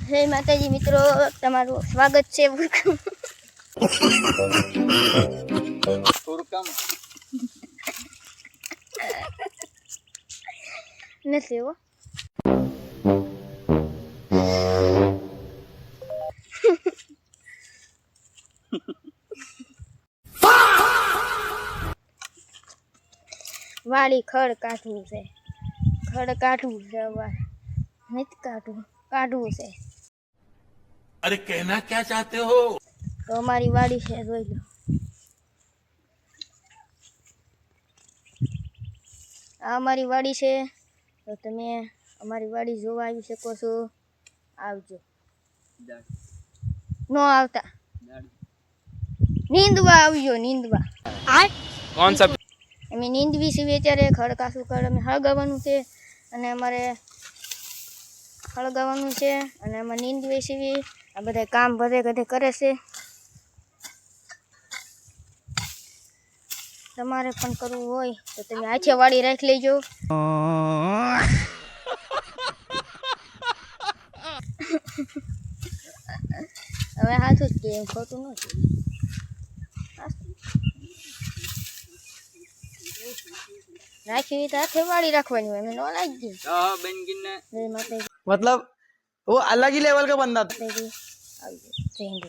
જય માતાજી મિત્રો, તમારું સ્વાગત છે. નથી હો. વાળી ખડ કાઢવું છે, નથી કાઢવું છે. अरे कहना क्या चाहते हो? તો અમારી વાડી છે, જોઈ લો. આ અમારી વાડી છે, તો તમે અમારી વાડી જોવા આવી શકો છો. આવજો. નો આવતા, નીંદવા આવજો, નીંદવા. कौन सा? અમે નીંદવી છીએ અત્યારે. ખડકાસું ખડ અમે હળગાવવાનું છે, અને અમારે હળગાવવાનું છે, અને અમે નીંદવી છીએ. આ બધા કામ બધે કરે છે. તમારે પણ કરવું હોય તો તમે હાથે વાળી રાખી લેજો. હવે હાથું જ કે એમ ખોટું નથી. રાખી તો હાથે વાળી રાખવાની હોય, અમે નો રાખી. मतलब वो अलग ही लेवल का बंदा था। આવજો. જય હિન્દ.